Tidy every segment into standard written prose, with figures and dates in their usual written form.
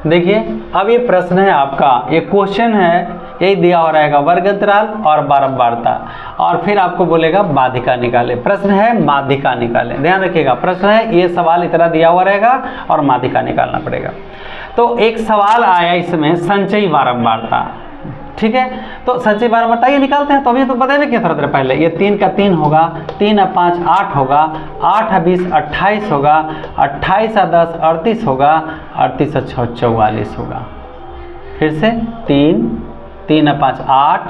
देखिए अब ये प्रश्न है आपका, ये क्वेश्चन है, यही दिया हो रहेगा वर्ग अंतराल और बारंबारता, और फिर आपको बोलेगा माध्यिका निकाले। प्रश्न है माध्यिका निकाले, ध्यान रखिएगा। प्रश्न है, ये सवाल इतना दिया हुआ रहेगा और माध्यिका निकालना पड़ेगा। तो एक सवाल आया इसमें संचयी बारंबारता, ठीक है। तो संचयी बारंबारता ये निकालते हैं, तो अभी तो बताए क्या थोड़ा देर पहले, ये 3 का 3 होगा, 3 और 5 8 होगा, 8 और 20 28 होगा, 28 और 10 38 होगा, 38 और 6 44 होगा। फिर से 3 और 5 8,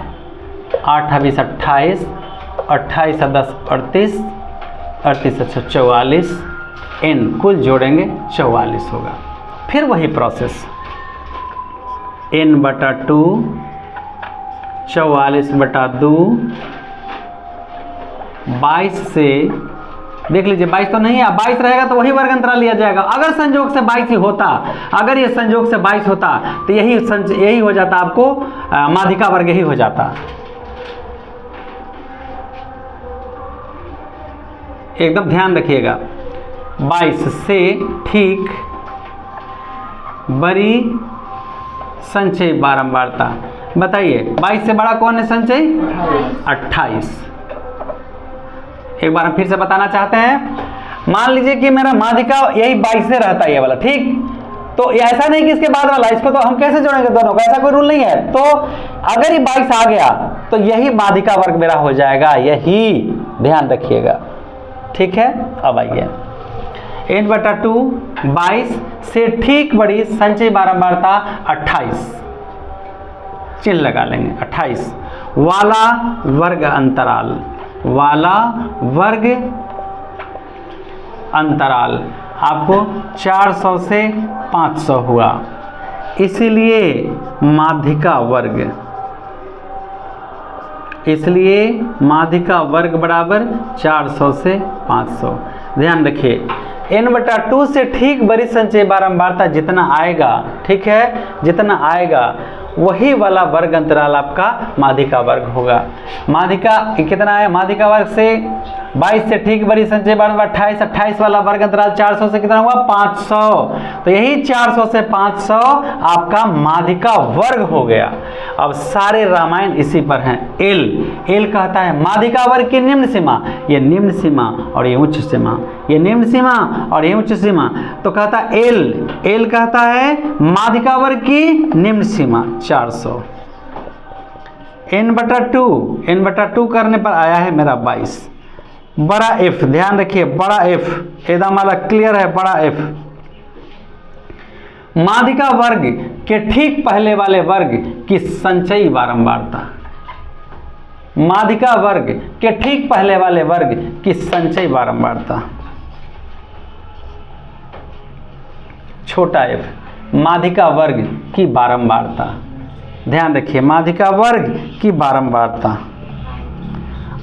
8 और 20 28, 28 और 10 38, 38 और 6 44, n कुल जोड़ेंगे 44 होगा। फिर वही प्रोसेस, n/2 44/2, 22 से देख लीजिए, 22 तो नहीं है, 22 रहेगा तो वही वर्ग अंतराल लिया जाएगा। अगर संयोग से 22 ही होता, अगर ये संयोग से 22 होता तो यही हो जाता, आपको माध्यिका वर्ग ही हो जाता। एकदम ध्यान रखिएगा, 22 से ठीक बड़ी संचयी बारंबारता। बताइए 22 से बड़ा कौन है संचयी? 28। एक बार हम फिर से बताना चाहते हैं, मान लीजिए कि मेरा माध्यिका यही 22 से रहता है, ये वाला, ठीक। तो ऐसा नहीं कि इसके बाद वाला, इसको तो हम कैसे जोड़ेंगे दोनों को, ऐसा कोई रूल नहीं है। तो अगर ये 22 आ गया तो यही माध्यिका वर्ग मेरा हो जाएगा, यही ध्यान रखिएगा, ठीक है। अब आइए, n/2 22 से ठीक बड़ी संचयी बारंबारता 28, चिन्ह लगा लेंगे, 28 वाला वर्ग अंतराल, वाला वर्ग अंतराल आपको 400 से 500 हुआ, इसलिए माध्यिका वर्ग, इसलिए माध्यिका वर्ग बराबर 400 से 500। ध्यान रखिए, n/2 से ठीक बड़ी संचयी बारंबारता जितना आएगा, ठीक है, जितना आएगा वही वाला वर्ग अंतराल आपका माध्यिका वर्ग होगा। माध्यिका कितना है? माध्यिका वर्ग से 22 से ठीक बड़ी संचयी बारंबारता 28, 28 वाला वर्ग अंतराल 400 से कितना हुआ? 500। तो यही 400 से 500 आपका माध्यिका वर्ग हो गया। अब सारे रामायण इसी पर हैं। एल कहता है माध्यिका वर्ग की निम्न सीमा, ये निम्न सीमा और ये उच्च सीमा, ये निम्न सीमा और ये उच्च सीमा। तो कहता है एल कहता है माध्यिका वर्ग की निम्न सीमा 400। n/2 करने पर आया है मेरा 22। बड़ा F, ध्यान रखिए, बड़ा F एकदम वाला क्लियर है, बड़ा F माध्यिका वर्ग के ठीक पहले वाले वर्ग की संचयी बारंबारता, माध्यिका वर्ग के ठीक पहले वाले वर्ग की संचयी बारंबारता, छोटा f माध्यिका वर्ग की बारंबारता। ध्यान रखिए, माध्यिका वर्ग की बारंबारता।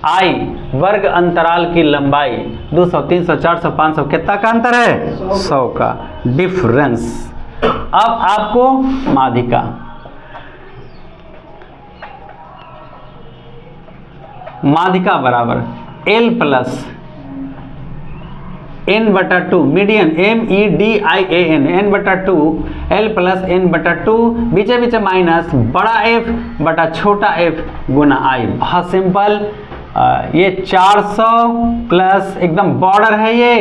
I वर्ग अंतराल की लंबाई 200, 300, 400, 500 कितना का अंतर है? 100 का डिफरेंस। अब आपको माध्यिका, माध्यिका बराबर L plus n/2 median MEDIAN n/2 L plus n/2 बीचे बीचे माइनस बड़ा F बटा छोटा f गुना I। बहुत सिंपल, ये 400 प्लस एकदम बॉर्डर है, ये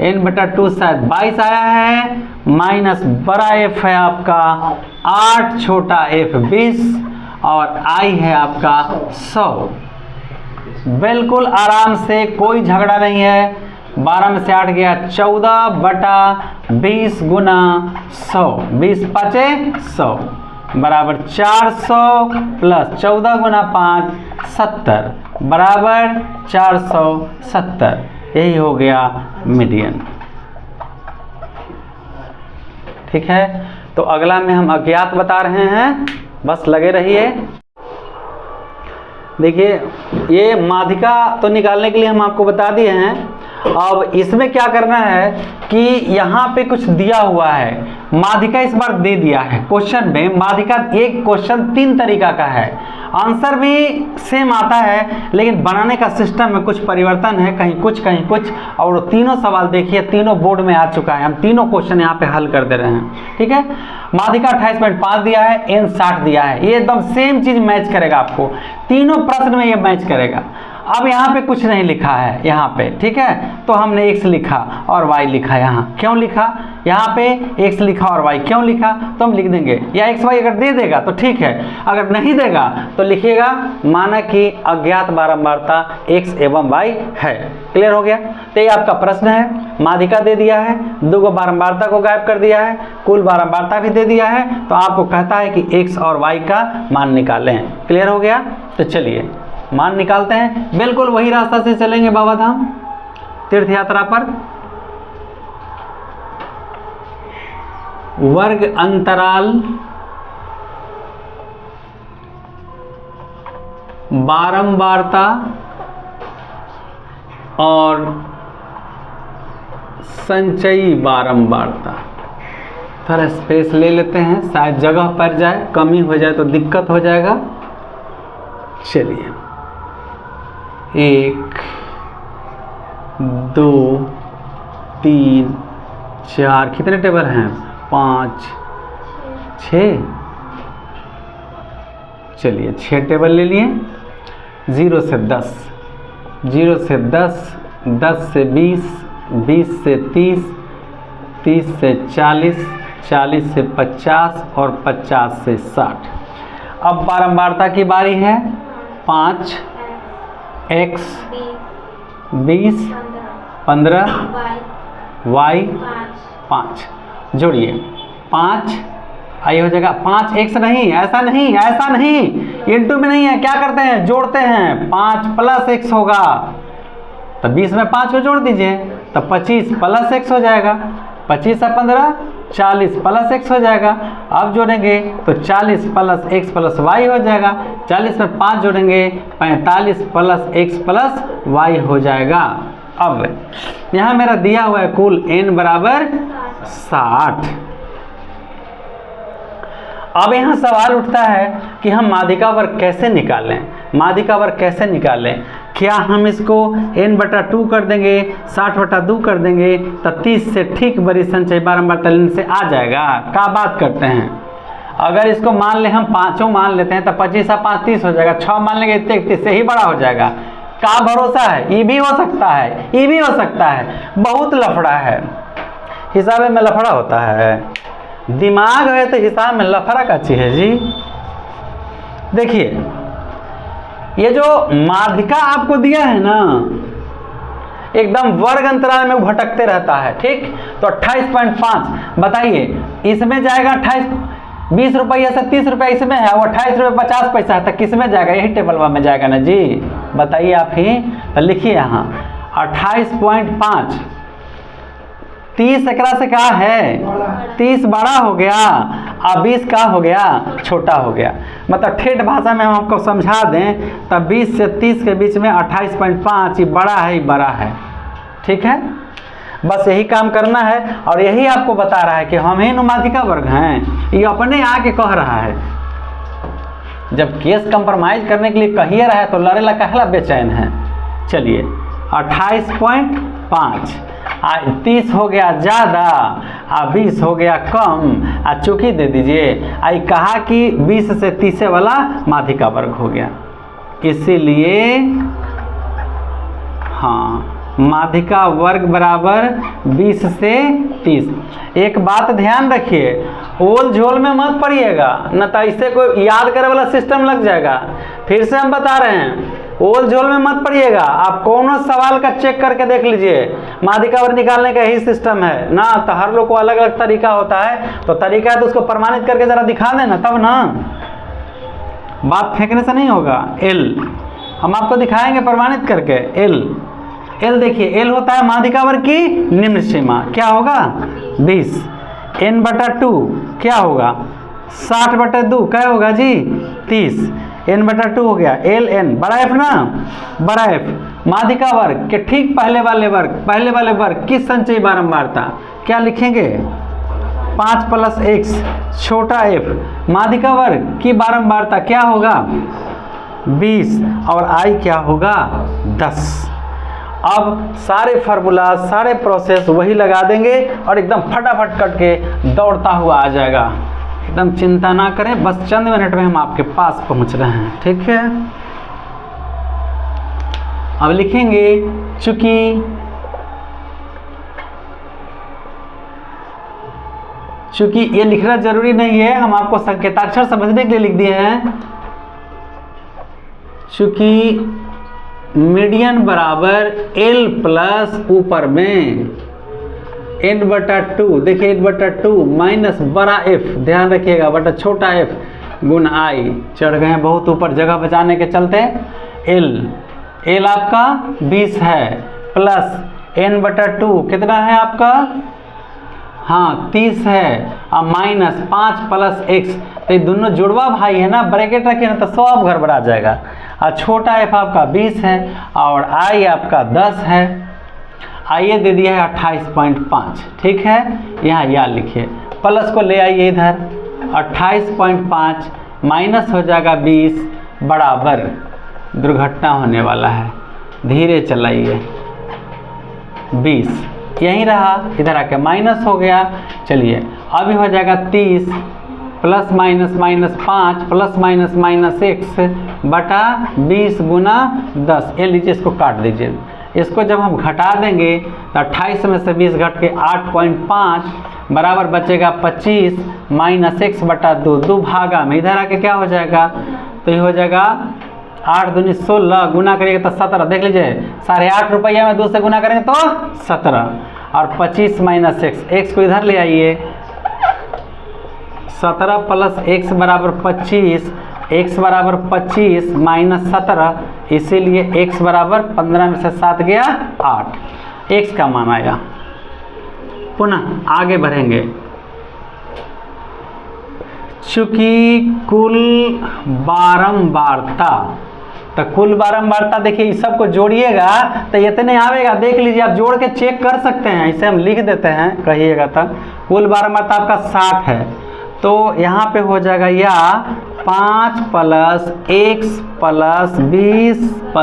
n/2 शायद 22 आया है, माइनस बड़ा F है आपका 8, छोटा f 20 और I है आपका 100। बिल्कुल आराम से, कोई झगड़ा नहीं है। 12 में से 8 गया 14 बटा 20 गुना 100, 20 पाँचे 100 बराबर 400 प्लस 14 गुना 5 70 बराबर 470। यही हो गया मीडियन। ठीक है, तो अगला में हम अज्ञात बता रहे हैं, बस लगे रहिए। देखिए, ये माध्यिका तो निकालने के लिए हम आपको बता दिए हैं। अब इसमें क्या करना है कि यहाँ पे कुछ दिया हुआ है, माध्यिका इस बार दे दिया है क्वेश्चन में। माध्यिका एक क्वेश्चन 3 तरीका का है, आंसर भी सेम आता है लेकिन बनाने का सिस्टम में कुछ परिवर्तन है, कहीं कुछ। और तीनों सवाल देखिए तीनों बोर्ड में आ चुका है, हम तीनों क्वेश्चन यहाँ पे हल कर दे रहे हैं। ठीक है, माध्यिका 28.5 दिया है, n 60 दिया है, ये एकदम सेम चीज मैच करेगा आपको, तीनों प्रश्न में ये मैच करेगा। अब यहाँ पे कुछ नहीं लिखा है यहाँ पे, ठीक है, तो हमने x लिखा और y लिखा। यहाँ क्यों लिखा, यहाँ पे x लिखा और y क्यों लिखा, तो हम लिख देंगे, या x y अगर दे देगा तो ठीक है, अगर नहीं देगा तो लिखिएगा माना कि अज्ञात बारंबारता x एवं y है। क्लियर हो गया। तो ये आपका प्रश्न है, माध्यिका दे दिया है, 2 गो बारंबारता को गायब कर दिया है, कुल बारंबारता भी दे दिया है, तो आपको कहता है कि x और y का मान निकालें। क्लियर हो गया। तो चलिए मान निकालते हैं, बिल्कुल वही रास्ता से चलेंगे बाबा धाम तीर्थ यात्रा पर। वर्ग अंतराल बारंबारता और संचयी बारंबारता। थोड़ा स्पेस ले लेते हैं, शायद जगह पर जाए, कमी हो जाए तो दिक्कत हो जाएगा। चलिए 1 2 3 4 कितने टेबल हैं, 5 6। चलिए 6 टेबल ले लिए, 0 से 10, 0 से 10, 10 से 20, 20 से 30, 30 से 40, 40 से 50 और 50 से 60। अब बारंबारता की बारी है, 5 x 20 15 y 5। जोड़िए 5 आई हो जाएगा, 5x नहीं, ऐसा नहीं, इंटू में नहीं है, क्या करते हैं जोड़ते हैं, 5 प्लस x होगा, तो 20 में 5 को जोड़ दीजिए तो 25 प्लस x हो जाएगा, 25 से 15 40 प्लस x हो जाएगा। अब जोड़ेंगे तो 40 प्लस x प्लस y हो जाएगा, 40 में 5 जोड़ेंगे 45 प्लस x प्लस y हो जाएगा। अब यहाँ मेरा दिया हुआ है कुल n बराबर 60। अब यहाँ सवाल उठता है कि हम माध्यिका वर्ग कैसे निकालें, माध्यिका वर्ग कैसे निकालें। क्या हम इसको n/2 कर देंगे, 60/2 कर देंगे तो 30 से ठीक बड़ी संचयी बारंबारता लेने से आ जाएगा, क्या बात करते हैं। अगर इसको मान ले हम 5 मान लेते हैं तो 25 और 5 30 हो जाएगा, 6 मान लेंगे 31 से ही बड़ा हो जाएगा। क्या भरोसा है, ये भी हो सकता है, ये भी हो सकता है, बहुत लफड़ा है, हिसाब में लफड़ा होता है, दिमाग है तो हिसाब में लफड़ा का चीज है जी। देखिए ये जो माध्यिका आपको दिया है ना, एकदम वर्ग अंतराल में भटकते रहता है, ठीक। तो 28.5 बताइए, इसमें जाएगा 20 रुपये से 30 रुपये इसमें है, वो 28 रुपये 50 पैसा है, तो किस में जाएगा, यही टेबल में जाएगा ना जी, बताइए आप ही। तो लिखिए यहाँ 28.5, 30 एकरा से क्या है, 30 बड़ा हो गया और 20 का हो गया, छोटा हो गया। मतलब ठेठ भाषा में हम आपको समझा दें तब 20 से 30 के बीच में 28.5 ये बड़ा है, ये बड़ा है, ठीक है। बस यही काम करना है और यही आपको बता रहा है कि हम ही माध्यिका वर्ग हैं, ये अपने आके कह रहा है। जब केस कंप्रोमाइज करने के लिए कहिए रहा है तो लड़ेला कहला बेचैन है। चलिए 28.5, 30 हो गया ज़्यादा और 20 हो गया कम, चूँकि दे दीजिए। आई कहा कि 20 से 30 वाला माध्यिका वर्ग हो गया, इसीलिए हाँ माध्यिका वर्ग बराबर 20 से 30। एक बात ध्यान रखिए, ओल झोल में मत पड़िएगा, न तो इससे कोई याद करे वाला सिस्टम लग जाएगा। फिर से हम बता रहे हैं, ओल झोल में मत पड़िएगा, आप कौन सवाल का चेक करके देख लीजिए, माध्यिका वर्ग निकालने का यही सिस्टम है ना। तो हर लोग को अलग अलग तरीका होता है, तो तरीका है तो उसको प्रमाणित करके ज़रा दिखा देना, तब ना, बात फेंकने से नहीं होगा। एल हम आपको दिखाएंगे प्रमाणित करके। एल देखिए, एल होता है माध्यिका वर्ग की निम्न सीमा, क्या होगा 20, n/2 क्या होगा 60/2 क्या होगा जी 30, n/2 हो गया। एल एन बड़ा एफ ना, बड़ा एफ माध्यिका वर्ग के ठीक पहले वाले वर्ग की संचयी बारंबारता क्या लिखेंगे 5 + x छोटा f। माध्यिका वर्ग की बारंबारता क्या होगा 20 और i क्या होगा 10। अब सारे फार्मूला सारे प्रोसेस वही लगा देंगे और एकदम फटाफट कट के दौड़ता हुआ आ जाएगा। एकदम चिंता ना करें, बस चंद मिनट में हम आपके पास पहुंच रहे हैं, ठीक है। अब लिखेंगे चूंकि ये लिखना जरूरी नहीं है, हम आपको संकेताक्षर समझने के लिए लिख दिए हैं। चूंकि मीडियन बराबर L प्लस ऊपर में n/2, देखिए n/2 माइनस बड़ा F, ध्यान रखिएगा, बटा छोटा f गुण i। चढ़ गए हैं बहुत ऊपर जगह बचाने के चलते। L आपका 20 है प्लस n/2 कितना है आपका, हाँ 30 है, और माइनस 5 + x, तो ये दोनों जुड़वा भाई है ना, ब्रैकेट रखिए ना तो सब गड़बड़ा जाएगा। और छोटा f आपका 20 है और i आपका 10 है, आइए दे दिया है 28.5, ठीक है। यहाँ या लिखिए, प्लस को ले आइए इधर, 28.5 माइनस हो जाएगा 20 बराबर, दुर्घटना होने वाला है, धीरे चलाइए, 20 यहीं रहा, इधर आके माइनस हो गया। चलिए अभी हो जाएगा 30 plus minus minus 5 plus minus minus x बटा 20 गुना 10। ये लीजिए, इसको काट दीजिए। इसको जब हम घटा देंगे तो 28 में से 20 घट के 8.5 बराबर बचेगा 25 माइनस x बटा 2 भागा में, इधर आके क्या हो जाएगा, तो ये हो जाएगा 8 दूनी 16, गुना करिएगा तो 17। देख लीजिए 8.5 रुपया में 2 से गुना करेंगे तो 17, और 25 माइनस x को इधर ले आइए, 17 प्लस x बराबर 25, x बराबर 25 माइनस 17, इसीलिए x बराबर 15 में से 7 गया 8, x का मान आया। पुनः आगे बढ़ेंगे, चूंकि कुल बारंबारता, तो कुल बारंबारता देखिए इस सबको जोड़िएगा तो इतने आवेगा, देख लीजिए आप जोड़ के चेक कर सकते हैं, इसे हम लिख देते हैं, कहिएगा तब। कुल बारंबारता आपका 60 है, तो यहाँ पे हो जाएगा या 5 + x + 20 +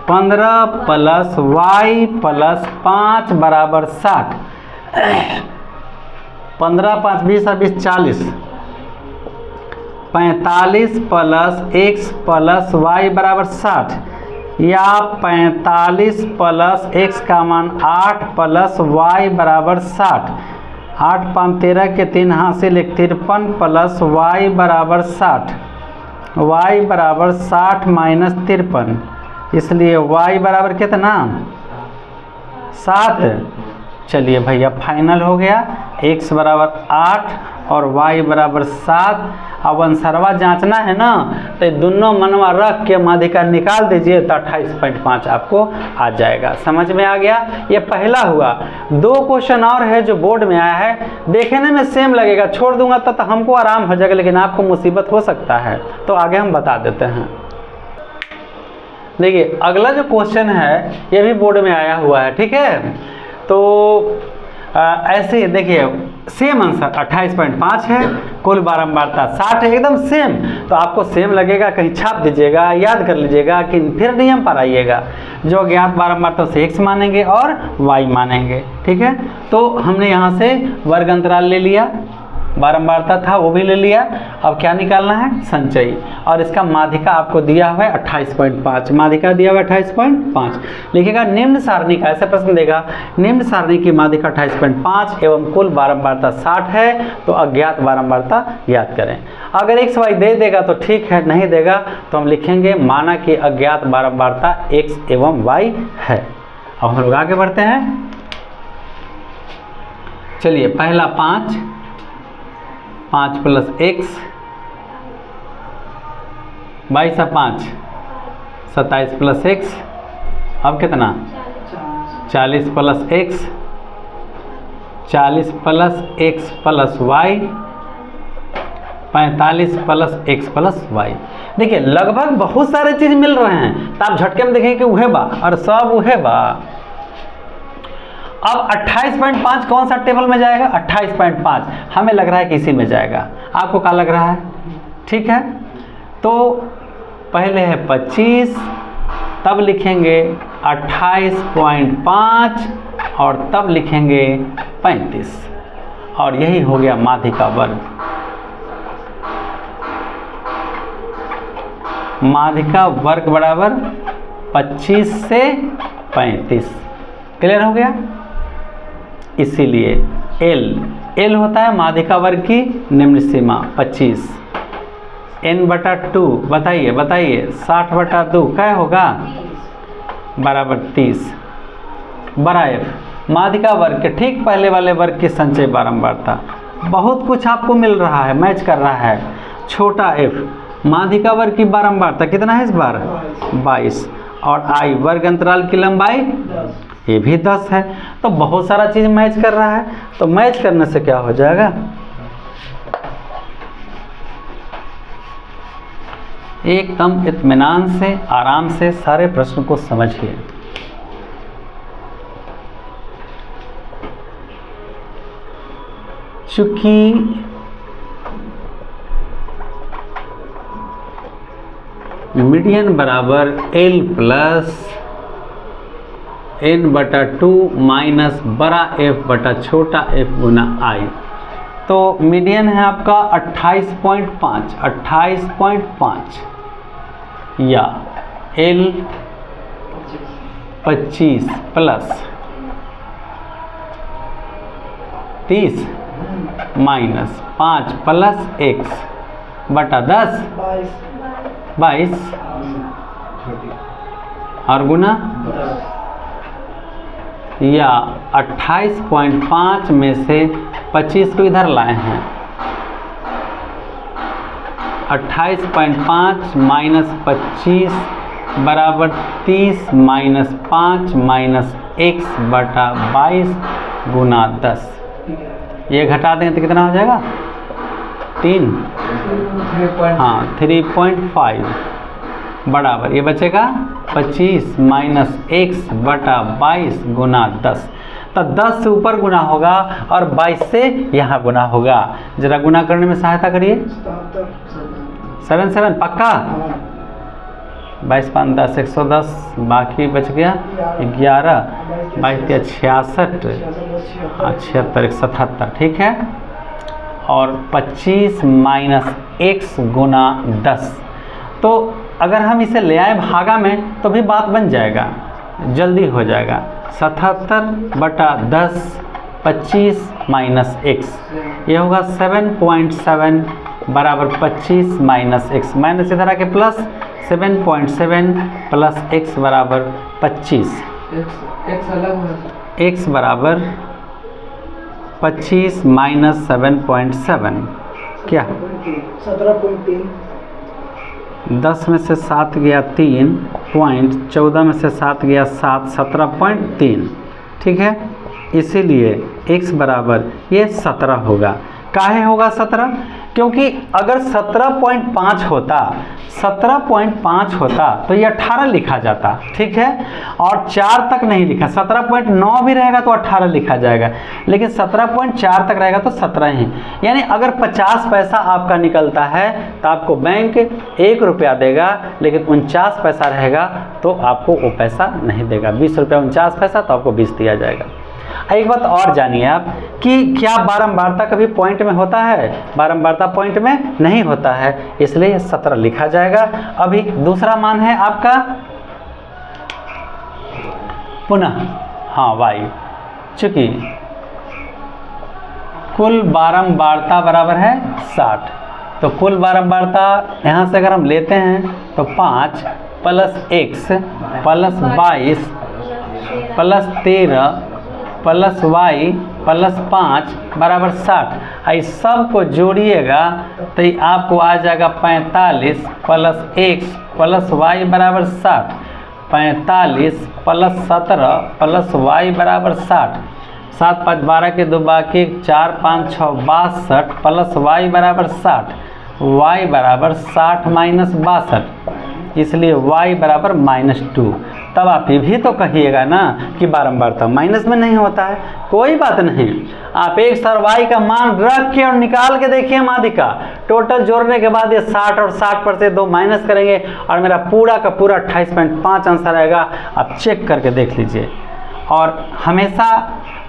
15 + y + 5 बराबर 60। 15 5 20 और 20 40, 45 + x + y बराबर 60, या 45 + x का मान 8 + y बराबर 60। 8 5 13 के 3 हासिल 53 + y बराबर 60, y बराबर 60 माइनस 53, इसलिए y बराबर कितना 7। चलिए भैया फाइनल हो गया, x बराबर 8 और y बराबर 7। अब आंसरवा जांचना है ना, तो दोनों मनवा रख के माध्यिका निकाल दीजिए तो 28.5 आपको आ जाएगा। समझ में आ गया, ये पहला हुआ। 2 क्वेश्चन और है जो बोर्ड में आया है, देखने में सेम लगेगा, छोड़ दूंगा तो हमको आराम हो जाएगा, लेकिन आपको मुसीबत हो सकता है, तो आगे हम बता देते हैं। देखिए अगला जो क्वेश्चन है ये भी बोर्ड में आया हुआ है, ठीक है। तो ऐसे देखिए सेम आंसर 28.5 है, कुल बारंबारता 60 है, एकदम सेम। तो आपको सेम लगेगा, कहीं छाप दीजिएगा, याद कर लीजिएगा, कि फिर नियम पर आइएगा, जो ज्ञात बारंबारता से x मानेंगे और y मानेंगे, ठीक है। तो हमने यहाँ से वर्ग अंतराल ले लिया, बारंबारता था वो भी ले लिया। अब क्या निकालना है, संचयी, और इसका माध्यिका आपको दिया हुआ है 28.5, माध्यिका दिया हुआ है 28.5। लिखिएगा निम्न सारणी का, ऐसे प्रश्न देगा, निम्न सारणी की माध्यिका 28.5 एवं कुल बारंबारता 60 है, तो अज्ञात बारंबारता ज्ञात करें। अगर x y दे देगा तो ठीक है, नहीं देगा तो हम लिखेंगे माना कि अज्ञात बारंबारता x एवं y है। अब हम लोग आगे बढ़ते हैं। चलिए पहला 5 + x, 22 और 5 27 + x, अब कितना 40 + x, 40 + x + y 45 plus x plus y. देखिए लगभग बहुत सारे चीज मिल रहे हैं, तो आप झटके में देखेंगे कि उहे बा और सब उहे बा। अब 28.5 कौन सा टेबल में जाएगा? 28.5 हमें लग रहा है कि इसी में जाएगा। आपको क्या लग रहा है? ठीक है, तो पहले है 25, तब लिखेंगे 28.5 और तब लिखेंगे 35, और यही हो गया माध्य का वर्ग। माध्य का वर्ग बराबर 25 से 35। क्लियर हो गया? इसीलिए L होता है माध्य का वर्ग की निम्न सीमा 25। n/2 बताइए 60/2 क्या होगा? बराबर 30। बड़ा F माध्य का वर्ग के ठीक पहले वाले वर्ग की संचय बारंबारता। बहुत कुछ आपको मिल रहा है, मैच कर रहा है। छोटा f माध्य का वर्ग की बारंबारता कितना है इस बार? 22, और I वर्ग अंतराल की लंबाई ये भी 10 है। तो बहुत सारा चीज मैच कर रहा है, तो मैच करने से क्या हो जाएगा? एकदम इत्मीनान से आराम से सारे प्रश्न को समझिए। चूंकि मीडियन बराबर L प्लस n/2 माइनस बड़ा F बटा छोटा f गुना I, तो मीडियन है आपका 28.5 या L 25 plus 30 minus 5 plus x बटा 10 22 और गुना या 28.5 में से 25 को इधर लाए हैं। 28.5 माइनस 25 बराबर 30 माइनस 5 माइनस x बटा 22 गुना 10। ये घटा देंगे तो कितना हो जाएगा? 3 हाँ 3.5 बराबर ये बचेगा 25 माइनस x बटा 22 गुना 10। तो 10 से ऊपर गुना होगा और 22 से यहाँ गुना होगा। जरा गुना करने में सहायता करिए। 7 पक्का? 22 5 10 110, बाकी बच गया 11, 22 66, 76 77, ठीक है। और 25 माइनस x गुना 10, तो अगर हम इसे ले आए भागा में तो भी बात बन जाएगा, जल्दी हो जाएगा। 77/10 25 माइनस x, ये होगा 7.7 बराबर 25 माइनस x, माइनस इधर आके प्लस 7.7 प्लस x बराबर 25। x बराबर 25 माइनस 7.7 क्या? 17.3। 10 में से 7 गया 3 पॉइंट, 14 में से 7 गया 7, 17.3, ठीक है। इसीलिए x बराबर ये 17 होगा। काहे होगा 17? क्योंकि अगर 17.5 होता तो ये 18 लिखा जाता, ठीक है। और 4 तक नहीं लिखा, 17.9 भी रहेगा तो 18 लिखा जाएगा, लेकिन 17.4 तक रहेगा तो 17 ही। यानी अगर 50 पैसा आपका निकलता है तो आपको बैंक 1 रुपया देगा, लेकिन 49 पैसा रहेगा तो आपको वो पैसा नहीं देगा। 20 रुपया 49 पैसा तो आपको 20 दिया जाएगा। एक बात और जानिए आप कि क्या बारंबारता कभी पॉइंट में होता है? बारंबारता पॉइंट में नहीं होता है, इसलिए 17 लिखा जाएगा। अभी दूसरा मान है आपका पुनः हाँ y, चूंकि कुल बारंबारता बराबर है 60, तो कुल बारंबारता यहाँ से अगर हम लेते हैं तो 5 plus x plus 22 plus 13 plus y plus 5 बराबर 60। इस सब को जोड़िएगा तो आपको आ जाएगा 45 प्लस x प्लस y बराबर 60। 45 प्लस 17 प्लस y बराबर 60। 7 5 12 के 2 बाकी 4 5 6 62 प्लस y बराबर 60। y बराबर 60 माइनस 62, इसलिए y बराबर -2। तब आप ये भी तो कहिएगा ना कि बारंबारता माइनस में नहीं होता है। कोई बात नहीं, आप x और y का मान रख के और निकाल के देखिए माध्यिका। टोटल जोड़ने के बाद ये 60 और 60 पर से 2 माइनस करेंगे और मेरा पूरा का पूरा 28.5 आंसर आएगा। आप चेक करके देख लीजिए। और हमेशा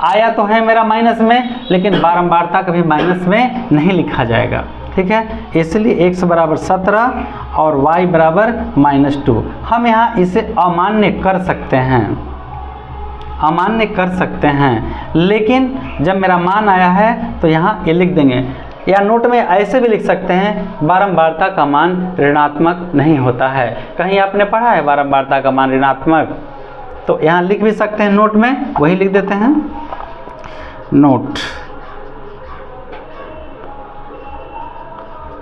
आया तो है मेरा माइनस में, लेकिन बारंबारता कभी माइनस में नहीं लिखा जाएगा, ठीक है। इसलिए x बराबर 17 और y बराबर -2। हम यहाँ इसे अमान्य कर सकते हैं, अमान्य कर सकते हैं, लेकिन जब मेरा मान आया है तो यहाँ ये लिख देंगे, या नोट में ऐसे भी लिख सकते हैं बारंबारता का मान ऋणात्मक नहीं होता है। कहीं आपने पढ़ा है बारंबारता का मान ऋणात्मक? तो यहाँ लिख भी सकते हैं नोट में, वही लिख देते हैं नोट।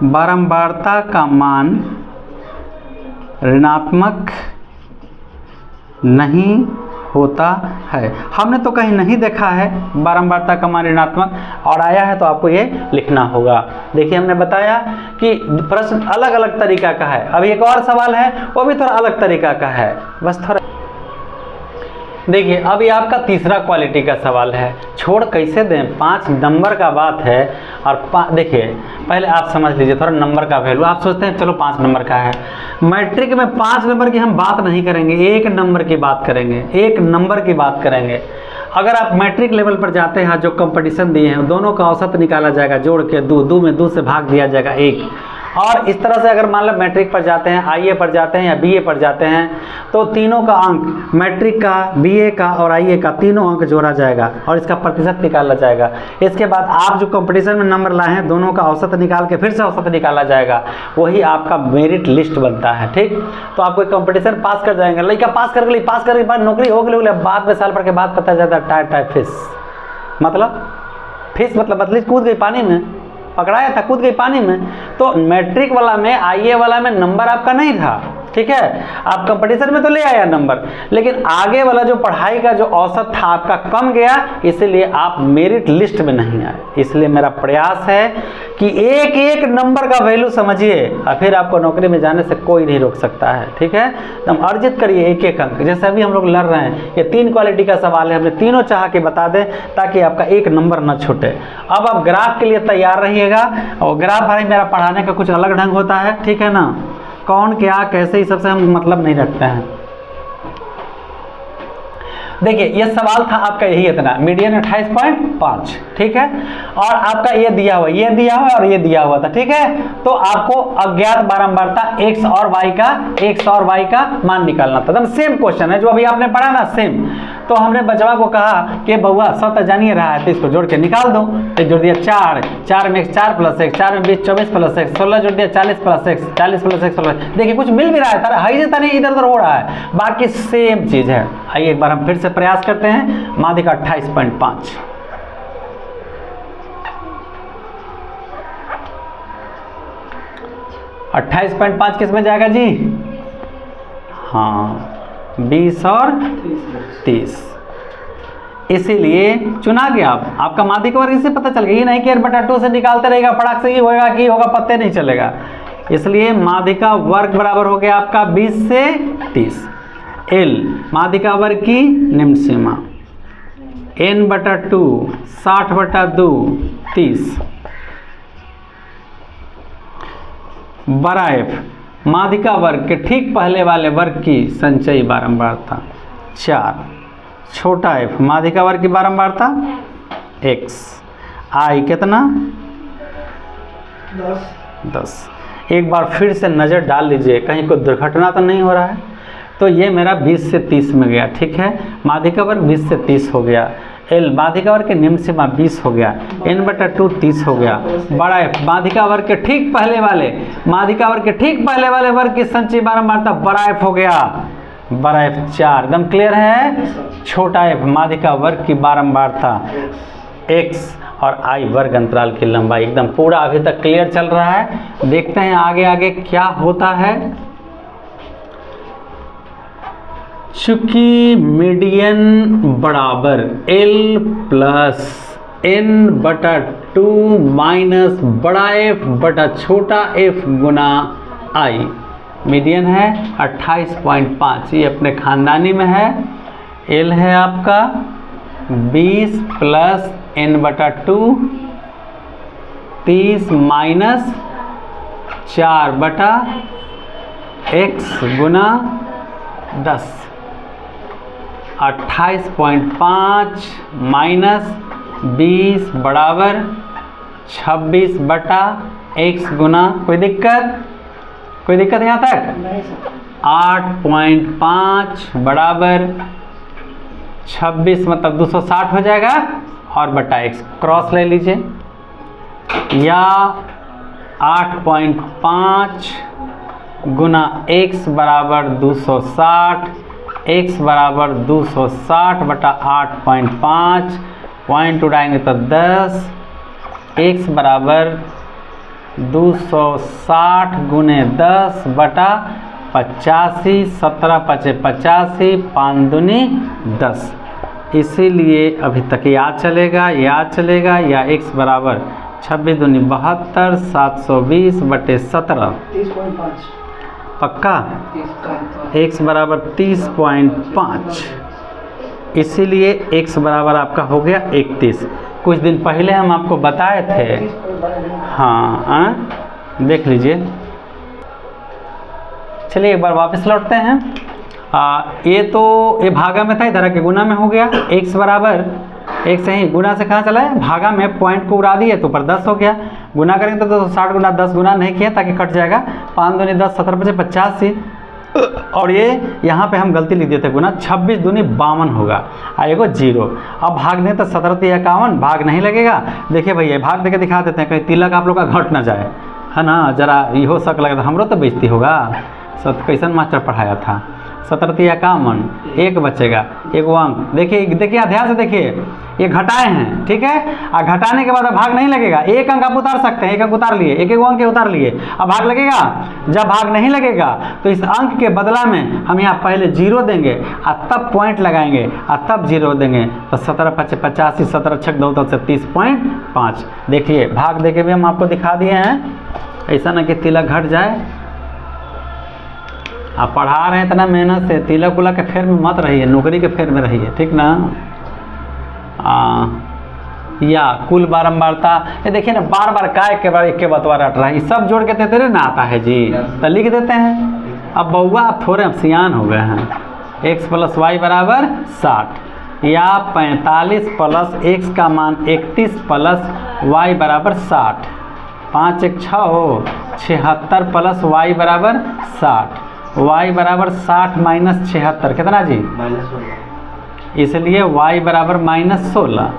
बारंबारता का मान ऋणात्मक नहीं होता है। हमने तो कहीं नहीं देखा है बारंबारता का मान ऋणात्मक, और आया है तो आपको ये लिखना होगा। देखिए हमने बताया कि प्रश्न अलग अलग तरीका का है। अभी एक और सवाल है, वो भी थोड़ा अलग तरीका का है, बस थोड़ा देखिए। अभी आपका तीसरा क्वालिटी का सवाल है, छोड़ कैसे दें, 5 नंबर का बात है। और देखिए पहले आप समझ लीजिए थोड़ा नंबर का वैल्यू। आप सोचते हैं चलो 5 नंबर का है, मैट्रिक में 5 नंबर की हम बात नहीं करेंगे, 1 नंबर की बात करेंगे, 1 नंबर की बात करेंगे। अगर आप मैट्रिक लेवल पर जाते हैं, जो कंपटीशन दिए हैं दोनों का औसत निकाला जाएगा, जोड़ के 2 में 2 से भाग दिया जाएगा 1। और इस तरह से अगर मान लो मैट्रिक पर जाते हैं, आईए पर जाते हैं या बीए पर जाते हैं, तो तीनों का अंक, मैट्रिक का, बीए का और आईए का, तीनों अंक जोड़ा जाएगा और इसका प्रतिशत निकाला जाएगा। इसके बाद आप जो कंपटीशन में नंबर लाए हैं दोनों का औसत निकाल के फिर से औसत निकाला जाएगा, वही आपका मेरिट लिस्ट बनता है, ठीक। तो आप कोई कंपटीशन पास कर जाएंगे, लड़का पास कर के बाद नौकरी हो गई, बाद में साल भर के बाद पता चलता है टाइप फिश, मतलब फिश मतलब मछली कूद गई पानी में, पकड़ाया था, कूद गई पानी में। तो मैट्रिक वाला में, आईए वाला में नंबर आपका नहीं था, ठीक है। आप कंपटीशन में तो ले आया नंबर, लेकिन आगे वाला जो पढ़ाई का जो औसत था आपका कम गया, इसलिए आप मेरिट लिस्ट में नहीं आए। इसलिए मेरा प्रयास है कि एक एक नंबर का वैल्यू समझिए और फिर आपको नौकरी में जाने से कोई नहीं रोक सकता है, ठीक है। तो हम अर्जित करिए एक एक अंक, जैसे अभी हम लोग लड़ रहे हैं। ये 3 क्वालिटी का सवाल है, हमने तीनों चाह के बता दें ताकि आपका एक नंबर न छूटे। अब आप ग्राफ के लिए तैयार रहिएगा, और ग्राफ भाई मेरा पढ़ाने का कुछ अलग ढंग होता है, ठीक है ना। कौन क्या कैसे ही सबसे हम मतलब नहीं रखते हैं। देखिए ये सवाल था आपका यही इतना, मीडियन 28.5, ठीक है। और आपका ये दिया हुआ, ये दिया हुआ और ये दिया हुआ था, ठीक है। तो आपको अज्ञात बारंबारता x और y का मान निकालना था। एकदम सेम क्वेश्चन है जो अभी आपने पढ़ा ना, सेम। तो हमने बचवा को कहा कि बउआ 100 जानिए रहा है तो इसको जोड़ के निकाल दो। तो जोड़ दिया 4 में 4 + x, 4 में 20 24 + x, 16 जोड़ दिया 40 + x, 40 + x 16। देखिए कुछ मिल भी रहा है, तारा इधर उधर हो रहा है, बाकी सेम चीज है। आइए एक बार हम फिर से प्रयास करते हैं। माध्यिका 28.5, किस में जाएगा जी? हाँ 20 और 30। इसीलिए चुना गया। आपका माध्यिका वर्ग इससे पता चल गया, ये नहीं कि 1/2 से निकालते रहेगा, फटाक से ही होगा कि होगा पत्ते नहीं चलेगा। इसलिए माध्यिका वर्ग बराबर हो गया आपका 20 से 30। एल माध्यिका वर्ग की निम्न सीमा n/2 60/2 30 बड़ा F माध्यिका वर्ग के ठीक पहले वाले वर्ग की संचयी बारंबारता 4, छोटा f माध्यिका वर्ग की बारंबारता x, i कितना 10। एक बार फिर से नज़र डाल लीजिए कहीं कोई दुर्घटना तो नहीं हो रहा है। तो ये मेरा 20 से 30 में गया, ठीक है। माध्यिका वर्ग 20 से 30 हो गया। एल माध्यिका वर्ग के निम्न सीमा 20 हो गया। n/2 30 हो गया। बड़ा F माध्यिका वर्ग के ठीक पहले वाले वर्ग की संचयी बारंबारता बड़ा F हो गया, बड़ा F 4। एकदम क्लियर है। छोटा f माध्यिका वर्ग की बारंबारता x और i वर्ग अंतराल की लंबाई। एकदम पूरा अभी तक क्लियर चल रहा है। देखते हैं आगे आगे क्या होता है। चूंकि मीडियन बराबर l + n बटा 2 माइनस बड़ा F बटा छोटा F गुना I। मीडियन है 28.5, ये अपने खानदानी में है। L है आपका 20 प्लस n बटा 2 30 माइनस 4 बटा x गुना 10। 28.5 माइनस 20 बराबर 26 बटा x गुना, कोई दिक्कत यहाँ तक? नहीं सर। 8.5 बराबर 26 मतलब 260 हो जाएगा और बटा x क्रॉस ले लीजिए, या 8.5 गुना x बराबर 260, x बराबर 260 बटा 8.5, पॉइंट उड़ाएंगे तो 10, x बराबर 260 गुने 10 बटा 85, 17 पचे 85, 5 दूनी 10। इसीलिए अभी तक याद चलेगा या x बराबर 26 दूनी 72, 720 बटे 17 30.5। पक्का? x बराबर 30.5, इसीलिए x बराबर आपका हो गया 31। कुछ दिन पहले हम आपको बताए थे, हाँ देख लीजिए। चलिए एक बार वापस लौटते हैं। ये भागा में था, इधर के गुना में हो गया। x बराबर एक से ही गुना से कहाँ चला है, भागा में पॉइंट को उड़ा दिए तो ऊपर 10 हो गया। गुना करेंगे तो 60 गुना 10 गुना नहीं किया ताकि कट जाएगा। 5 दूनी 10, 17 पचे 85, और ये यहाँ पे हम गलती लिख देते गुना, 26 दूनी 52 होगा, आएगा 0। अब भाग दें तो 17 × 51, भाग नहीं लगेगा। देखिए भैया भाग देके दिखा देते हैं, कहीं तिलक आप लोग का घट ना जाए, है ना, जरा ये हो सक लगे तो हमरो तो बेइज्जती होगा। सब कैसन मास्टर पढ़ाया था। 17 × 51, 1 बचेगा, 1 अंक। देखिए ध्यान से देखिए, ये घटाए हैं, ठीक है। और घटाने के बाद अब भाग नहीं लगेगा, 1 अंक आप उतार सकते हैं, 1 अंक उतार लिए, 1 अंक उतार लिए। अब भाग लगेगा? जब भाग नहीं लगेगा तो इस अंक के बदला में हम यहाँ पहले 0 देंगे और तब पॉइंट लगाएंगे और तब 0 देंगे। तो 17 पचे 85, 17 छक 2 तो 30.5। देखिए भाग दे के भी हम आपको दिखा दिए हैं, ऐसा ना कि तिलक घट जाए। आप पढ़ा रहे हैं इतना मेहनत से, तिलक उलक के फेर में मत रहिए, नौकरी के फेर में रहिए, ठीक ना। या कुल बारंबारता, ये देखिए ना, बार बार का एक के बाद एक के बतवा रट रहा है, ये सब जोड़ के देते ना आता है जी, तो लिख देते हैं। अब बउआ आप थोड़े अब सियान हो गए हैं। x + y बराबर 60, या 45 प्लस x का मान 31 प्लस y बराबर 60, 5 × 6 हो 76 प्लस y बराबर 60, y बराबर 60 माइनस 76 कितना जी? -16। इसलिए y बराबर -16,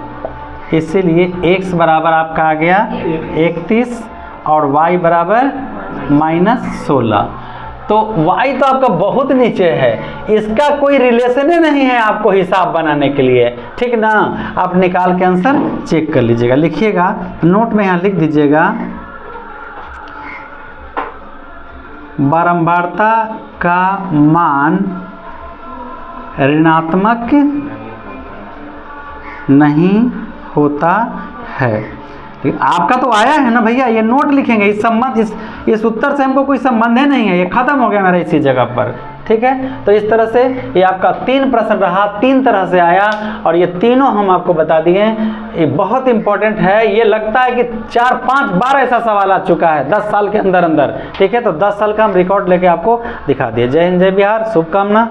इसीलिए x बराबर आपका आ गया 31 और y बराबर -16। तो y तो आपका बहुत नीचे है, इसका कोई रिलेशन ही नहीं है आपको हिसाब बनाने के लिए, ठीक ना। आप निकाल के आंसर चेक कर लीजिएगा, लिखिएगा नोट में, यहाँ लिख दीजिएगा बारंबारता का मान ऋणात्मक नहीं होता है। आपका तो आया है ना भैया, ये नोट लिखेंगे, इस संबंध इस उत्तर से हमको कोई संबंध ही नहीं है, ये खत्म हो गया मेरा इसी जगह पर, ठीक है। तो इस तरह से ये आपका 3 प्रश्न रहा, 3 तरह से आया और ये तीनों हम आपको बता दिए। ये बहुत इंपॉर्टेंट है, ये लगता है कि 4-5 बार ऐसा सवाल आ चुका है 10 साल के अंदर, ठीक है। तो 10 साल का हम रिकॉर्ड लेके आपको दिखा दिए। जय हिंद, जय बिहार, शुभकामना।